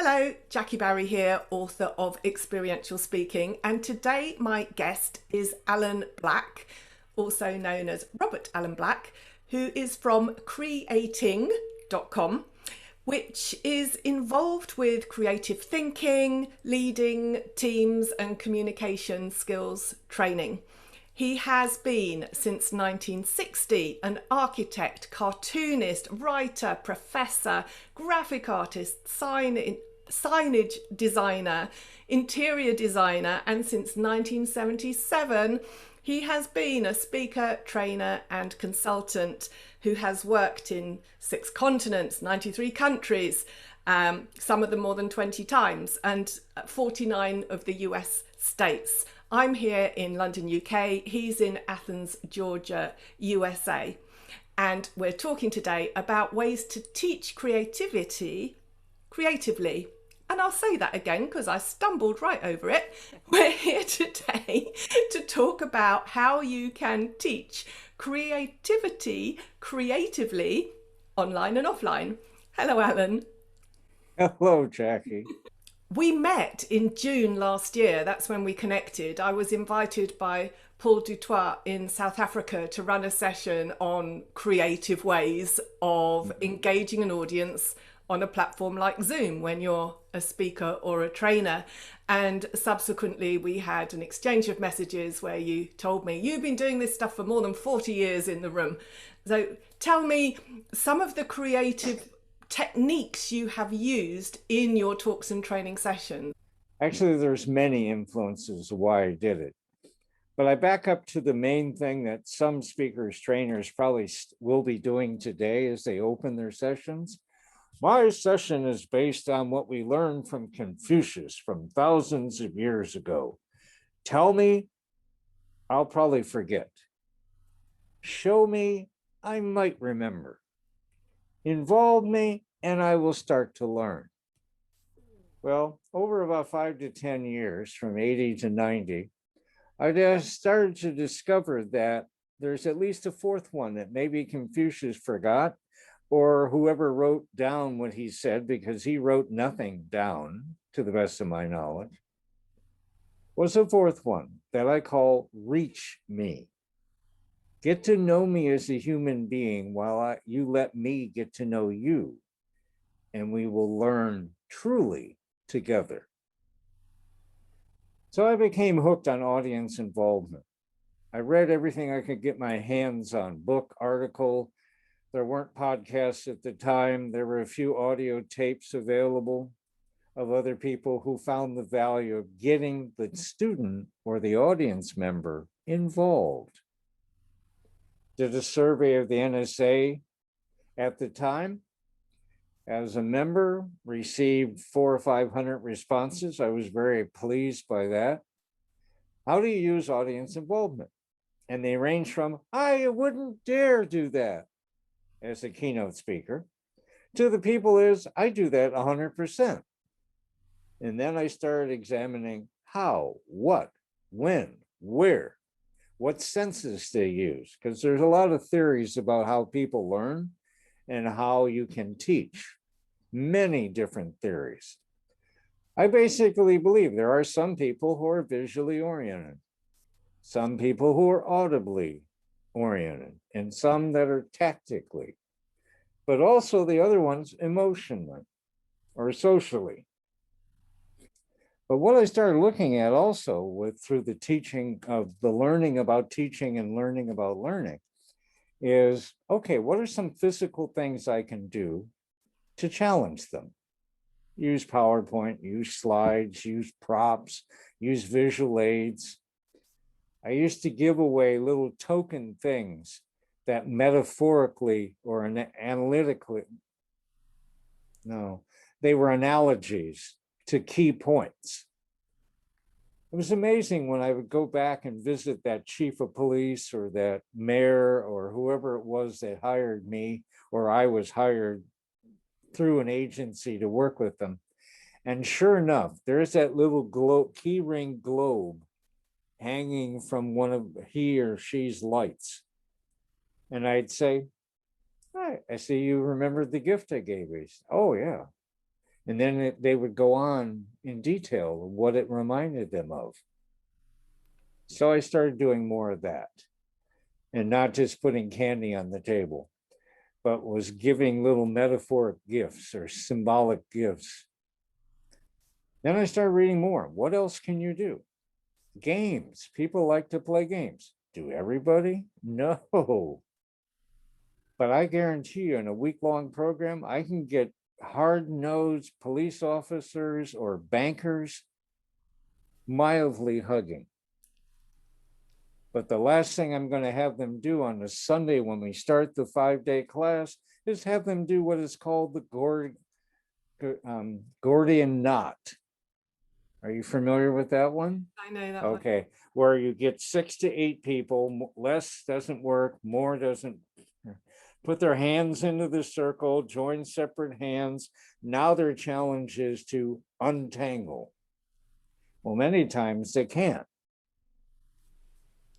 Hello, Jackie Barry here, author of Experiential Speaking, and today my guest is Alan Black, also known as Robert Alan Black, who is from creating.com, which is involved with creative thinking, leading teams and communication skills training. He has been, since 1960, an architect, cartoonist, writer, professor, graphic artist, signage designer, interior designer, and since 1977, he has been a speaker, trainer, and consultant who has worked in 6 continents, 93 countries, some of them more than 20 times, and 49 of the US states. I'm here in London, UK. He's in Athens, Georgia, USA. And we're talking today about ways to teach creativity creatively. And I'll say that again because I stumbled right over it. We're here today to talk about how you can teach creativity creatively, online and offline. Hello, Alan. Hello, Jackie. We met in June last year. That's when we connected. I was invited by Paul Dutoit in South Africa to run a session on creative ways of engaging an audience on a platform like Zoom when you're a speaker or a trainer. And subsequently, we had an exchange of messages where you told me you've been doing this stuff for more than 40 years in the room. So tell me some of the creative techniques you have used in your talks and training sessions. Actually, there's many influences of why I did it. But I back up to the main thing that some speakers, trainers probably will be doing today as they open their sessions. My session is based on what we learned from Confucius from thousands of years ago. Tell me, I'll probably forget. Show me, I might remember. Involve me, and I will start to learn. Well, over about 5 to 10 years, from 80 to 90, I just started to discover that there's at least a fourth one that maybe Confucius forgot, or whoever wrote down what he said, because he wrote nothing down, to the best of my knowledge, was a fourth one that I call reach me. Get to know me as a human being while you let me get to know you, and we will learn truly together. So I became hooked on audience involvement. I read everything I could get my hands on, book, article. There weren't podcasts at the time. There were a few audio tapes available of other people who found the value of getting the student or the audience member involved. Did a survey of the NSA at the time. As a member, received 400 or 500 responses. I was very pleased by that. How do you use audience involvement? And they range from, I wouldn't dare do that as a keynote speaker, to the people is, I do that 100%. And then I started examining how, what, when, where, what senses they use, because there's a lot of theories about how people learn and how you can teach. Many different theories. I basically believe there are some people who are visually oriented, some people who are audibly oriented, and some that are tactically, but also the other ones emotionally or socially. But what I started looking at also through the teaching of the learning about teaching and learning about learning is, okay, what are some physical things I can do to challenge them? Use PowerPoint, use slides, use props, use visual aids. I used to give away little token things that metaphorically or analytically, no, they were analogies to key points. It was amazing when I would go back and visit that chief of police or that mayor or whoever it was that hired me, or I was hired through an agency to work with them. And sure enough, there's that little key ring globe hanging from one of he or she's lights. And I'd say, I see you remembered the gift I gave you. Oh, yeah. And then they would go on in detail of what it reminded them of. So I started doing more of that, and not just putting candy on the table, but was giving little metaphoric gifts or symbolic gifts. Then I started reading more. What else can you do? Games. People like to play games. Do everybody? No. But I guarantee you, in a week-long program, I can get hard-nosed police officers or bankers mildly hugging. But the last thing I'm going to have them do on a Sunday when we start the 5-day class is have them do what is called the Gordian knot. Are you familiar with that one? I know that one. Okay, where you get 6 to 8 people, less doesn't work, more doesn't. Put their hands into the circle, join separate hands. Now their challenge is to untangle. Well, many times they can't.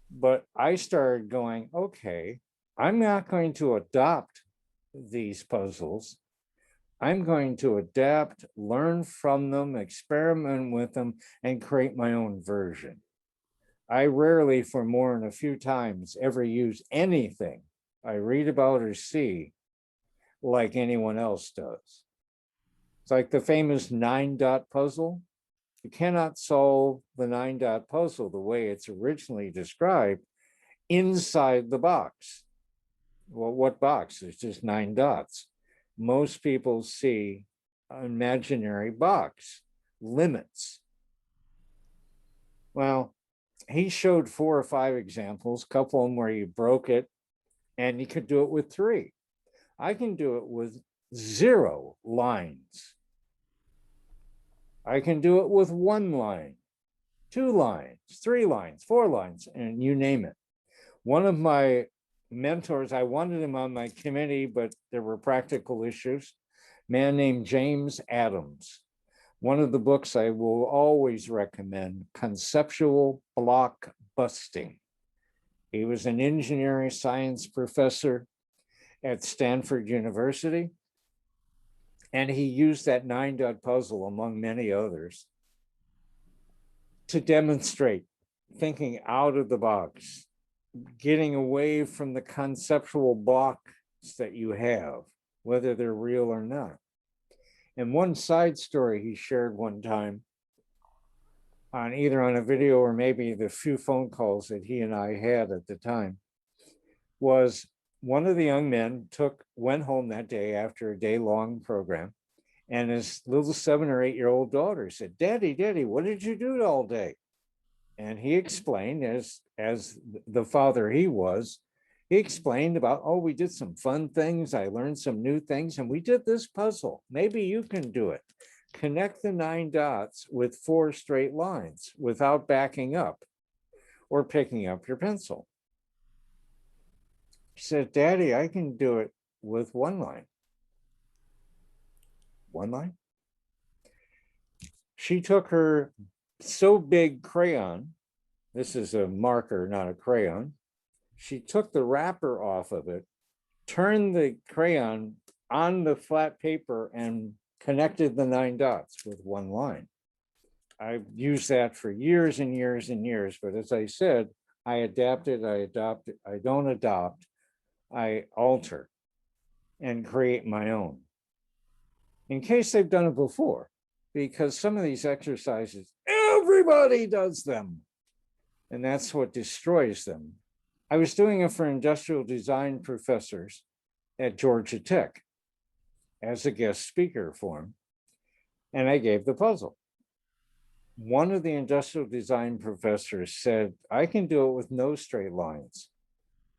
But I started going, okay, I'm not going to adopt these puzzles. I'm going to adapt, learn from them, experiment with them, and create my own version. I rarely, for more than a few times, ever use anything I read about or see like anyone else does. It's like the famous 9-dot puzzle. You cannot solve the 9-dot puzzle the way it's originally described inside the box. Well, what box? There's just 9 dots. Most people see an imaginary box, limits. Well, he showed 4 or 5 examples, a couple of them where you broke it, and you could do it with 3. I can do it with 0 lines. I can do it with 1 line, 2 lines, 3 lines, 4 lines, and you name it. One of my mentors, I wanted him on my committee, but there were practical issues, a man named James Adams. One of the books I will always recommend, Conceptual Block Busting. He was an engineering science professor at Stanford University, and he used that 9-dot puzzle, among many others, to demonstrate thinking out of the box, getting away from the conceptual blocks that you have, whether they're real or not. And one side story he shared one time, on either on a video or maybe the few phone calls that he and I had at the time, was one of the young men went home that day after a day-long program, and his little 7 or 8-year-old daughter said, Daddy, what did you do all day? And he explained, as the father he was, he explained about, oh, we did some fun things. I learned some new things, and we did this puzzle. Maybe you can do it. Connect the 9 dots with 4 straight lines without backing up or picking up your pencil. She said, Daddy, I can do it with 1 line. 1 line? She took her so big crayon, this is a marker, not a crayon. She took the wrapper off of it, turned the crayon on the flat paper, and connected the 9 dots with 1 line. I've used that for years and years and years, but as I said, I adapted, I adopted, I don't adopt, I alter and create my own. In case they've done it before, because some of these exercises, everybody does them, and that's what destroys them. I was doing it for industrial design professors at Georgia Tech as a guest speaker for them, and I gave the puzzle. One of the industrial design professors said, I can do it with no straight lines.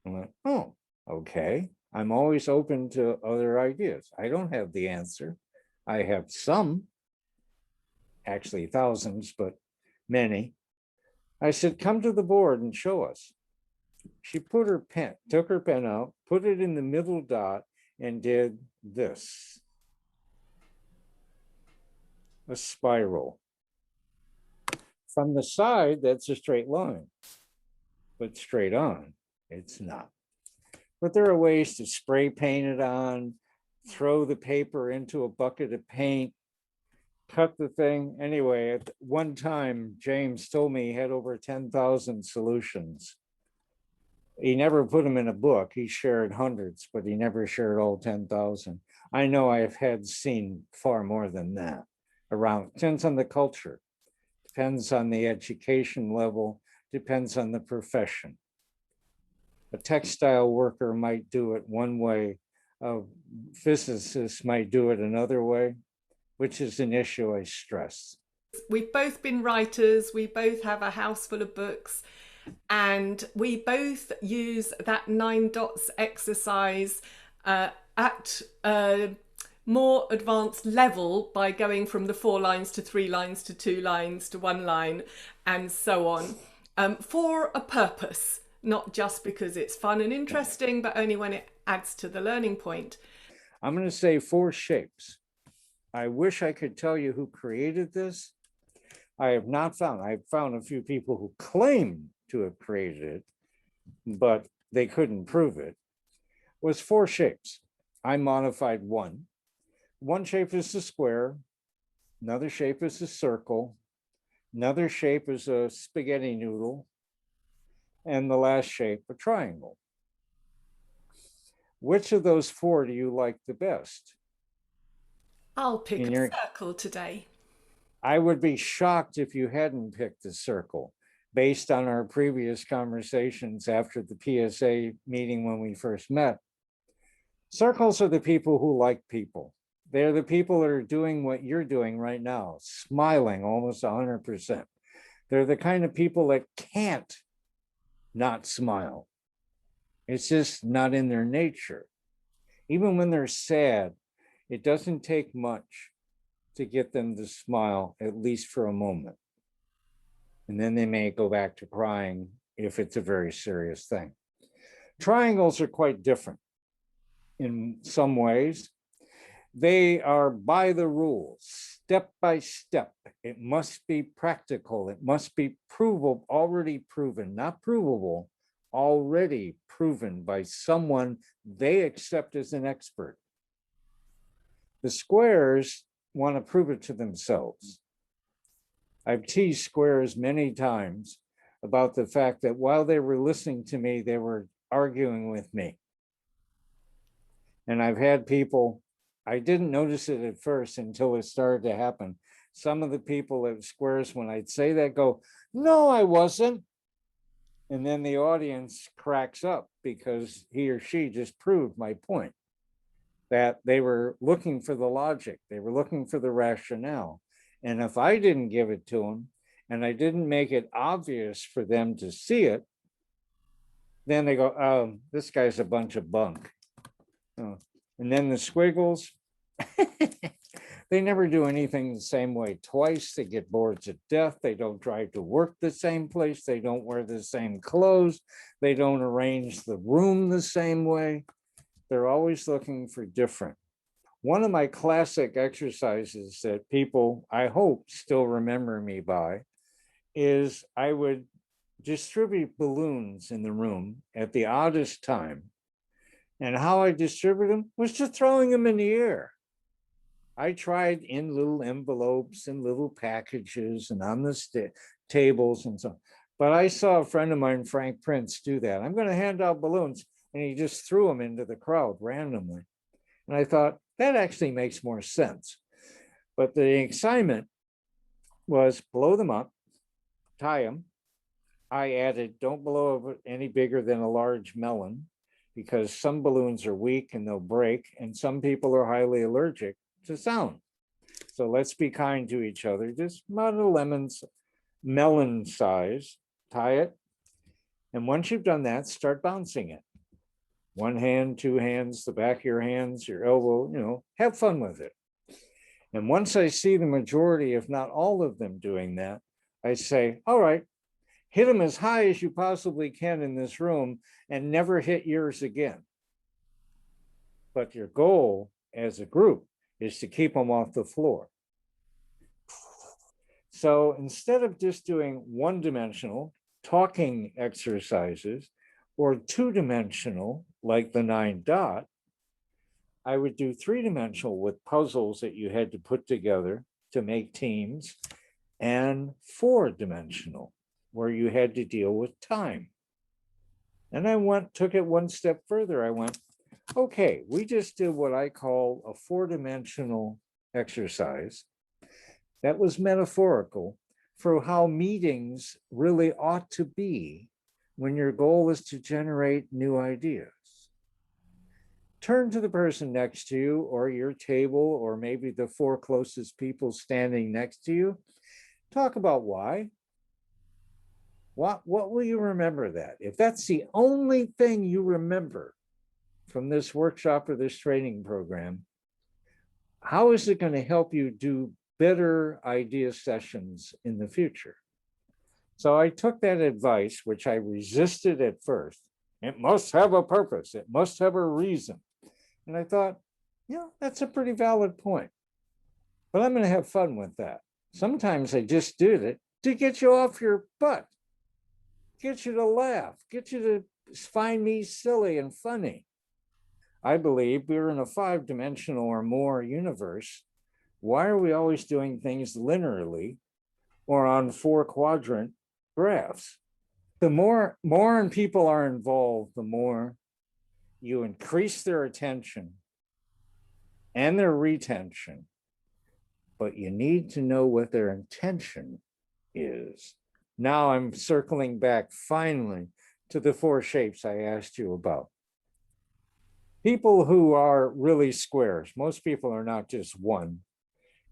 I went, oh, okay. I'm always open to other ideas. I don't have the answer. I have some, actually thousands, but many. I said, come to the board and show us. She took her pen out, put it in the middle dot, and did this. A spiral. From the side, that's a straight line, but straight on, it's not. But there are ways to spray paint it on, throw the paper into a bucket of paint, cut the thing. Anyway, at one time, James told me he had over 10,000 solutions. He never put them in a book. He shared hundreds, but he never shared all 10,000. I know I've had seen far more than that around. Depends on the culture, depends on the education level, depends on the profession. A textile worker might do it one way, a physicist might do it another way, which is an issue I stress. We've both been writers, we both have a house full of books, and we both use that 9 dots exercise at a more advanced level by going from the 4 lines to 3 lines to 2 lines to 1 line and so on, for a purpose, not just because it's fun and interesting, but only when it adds to the learning point. I'm going to say 4 shapes. I wish I could tell you who created this. I have not found. I've found a few people who claim to have created it, but they couldn't prove it. It was 4 shapes. I modified one. One shape is a square. Another shape is a circle. Another shape is a spaghetti noodle. And the last shape, a triangle. Which of those 4 do you like the best? I'll pick a circle today. I would be shocked if you hadn't picked the circle based on our previous conversations after the PSA meeting when we first met. Circles are the people who like people. They're the people that are doing what you're doing right now, smiling almost 100%. They're the kind of people that can't not smile. It's just not in their nature. Even when they're sad, it doesn't take much to get them to smile, at least for a moment. And then they may go back to crying if it's a very serious thing. Triangles are quite different in some ways. They are by the rules, step by step. It must be practical. It must be provable, already proven, not provable, already proven by someone they accept as an expert. The squares want to prove it to themselves. I've teased squares many times about the fact that while they were listening to me, they were arguing with me. And I've had people, I didn't notice it at first until it started to happen. Some of the people at squares, when I'd say that, go, "No, I wasn't." And then the audience cracks up because he or she just proved my point, that they were looking for the logic. They were looking for the rationale. And if I didn't give it to them and I didn't make it obvious for them to see it, then they go, "Oh, this guy's a bunch of bunk." Oh. And then the squiggles, they never do anything the same way twice. They get bored to death. They don't drive to work the same place. They don't wear the same clothes. They don't arrange the room the same way. They're always looking for different. One of my classic exercises that people, I hope, still remember me by is I would distribute balloons in the room at the oddest time. And how I distribute them was just throwing them in the air. I tried in little envelopes and little packages and on the tables and so on. But I saw a friend of mine, Frank Prince, do that. I'm going to hand out balloons. And he just threw them into the crowd randomly. And I thought, that actually makes more sense. But the excitement was blow them up, tie them. I added, don't blow up any bigger than a large melon, because some balloons are weak and they'll break, and some people are highly allergic to sound. So let's be kind to each other. Just about a melon size, tie it. And once you've done that, start bouncing it. 1 hand, 2 hands, the back of your hands, your elbow, have fun with it. And once I see the majority, if not all of them doing that, I say, all right, hit them as high as you possibly can in this room and never hit yours again. But your goal as a group is to keep them off the floor. So instead of just doing one-dimensional talking exercises or 2-dimensional, like the 9 dot, I would do 3-dimensional with puzzles that you had to put together to make teams, and 4-dimensional, where you had to deal with time. And I took it one step further. I went, okay, we just did what I call a 4-dimensional exercise that was metaphorical for how meetings really ought to be when your goal is to generate new ideas. Turn to the person next to you, or your table, or maybe the 4 closest people standing next to you. Talk about why. What will you remember that? If that's the only thing you remember from this workshop or this training program, how is it going to help you do better idea sessions in the future? So I took that advice, which I resisted at first. It must have a purpose. It must have a reason. And I thought, that's a pretty valid point. But I'm going to have fun with that. Sometimes I just did it to get you off your butt, get you to laugh, get you to find me silly and funny. I believe we're in a 5-dimensional or more universe. Why are we always doing things linearly or on 4-quadrant graphs? The more people are involved, the more you increase their attention and their retention, but you need to know what their intention is. Now I'm circling back finally to the 4 shapes I asked you about. People who are really squares, most people are not just one,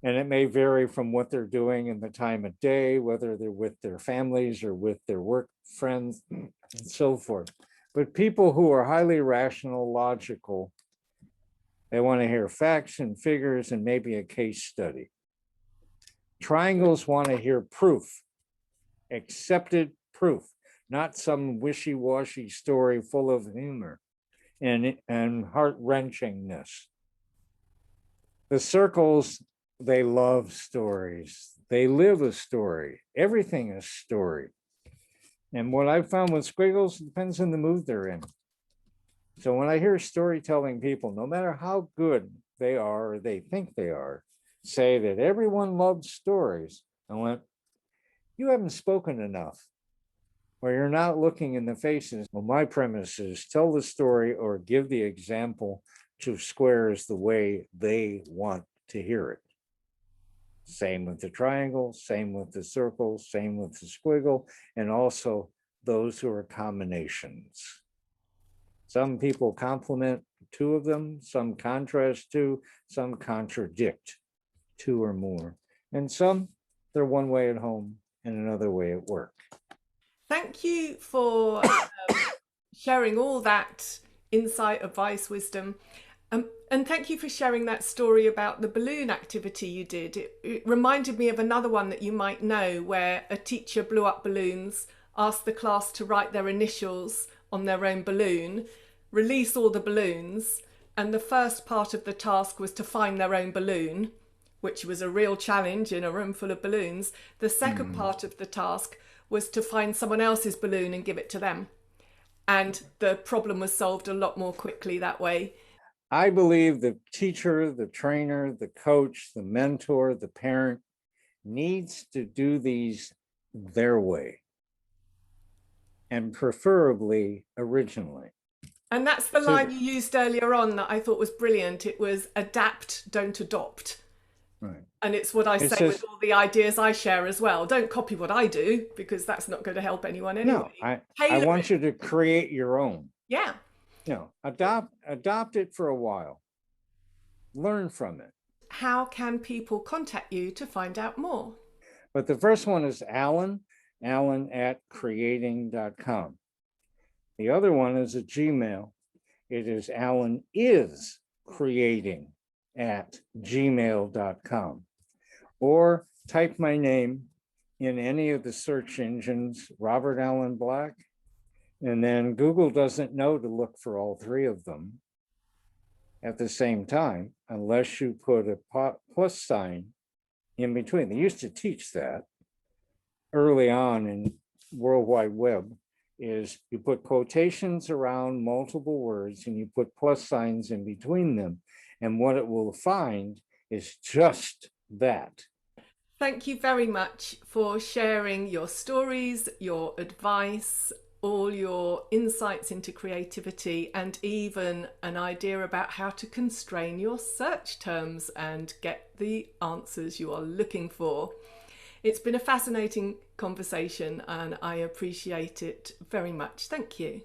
and it may vary from what they're doing in the time of day, whether they're with their families or with their work friends and so forth. But people who are highly rational, logical, they want to hear facts and figures and maybe a case study. Triangles want to hear proof, accepted proof, not some wishy-washy story full of humor and heart-wrenchingness. The circles, they love stories. They live a story. Everything is story. And what I've found with squiggles, it depends on the mood they're in. So when I hear storytelling people, no matter how good they are or they think they are, say that everyone loves stories, I went, you haven't spoken enough, or you're not looking in the faces. Well, my premise is tell the story or give the example to squares the way they want to hear it. Same with the triangle, same with the circle, same with the squiggle, and also those who are combinations. Some people complement 2 of them, some contrast 2, some contradict 2 or more, and some they're one way at home and another way at work. Thank you for sharing all that insight, advice, wisdom. And thank you for sharing that story about the balloon activity you did. It reminded me of another one that you might know, where a teacher blew up balloons, asked the class to write their initials on their own balloon, release all the balloons, and the first part of the task was to find their own balloon, which was a real challenge in a room full of balloons. The second part of the task was to find someone else's balloon and give it to them. And the problem was solved a lot more quickly that way. I believe the teacher, the trainer, the coach, the mentor, the parent needs to do these their way, and preferably originally. And that's the line you used earlier on that I thought was brilliant. It was adapt, don't adopt. Right. And it's what I say with all the ideas I share as well. Don't copy what I do, because that's not going to help anyone anyway. No, I want you to create your own. Yeah. Adopt it for a while. Learn from it. How can people contact you to find out more? But the first one is Alan at creating.com. The other one is a Gmail. It is Alan is creating at gmail.com. Or type my name in any of the search engines, Robert Allen Black, and then Google doesn't know to look for all 3 of them at the same time, unless you put a plus sign in between. They used to teach that early on in World Wide Web, is you put quotations around multiple words and you put plus signs in between them. And what it will find is just that. Thank you very much for sharing your stories, your advice, all your insights into creativity, and even an idea about how to constrain your search terms and get the answers you are looking for. It's been a fascinating conversation and I appreciate it very much. Thank you.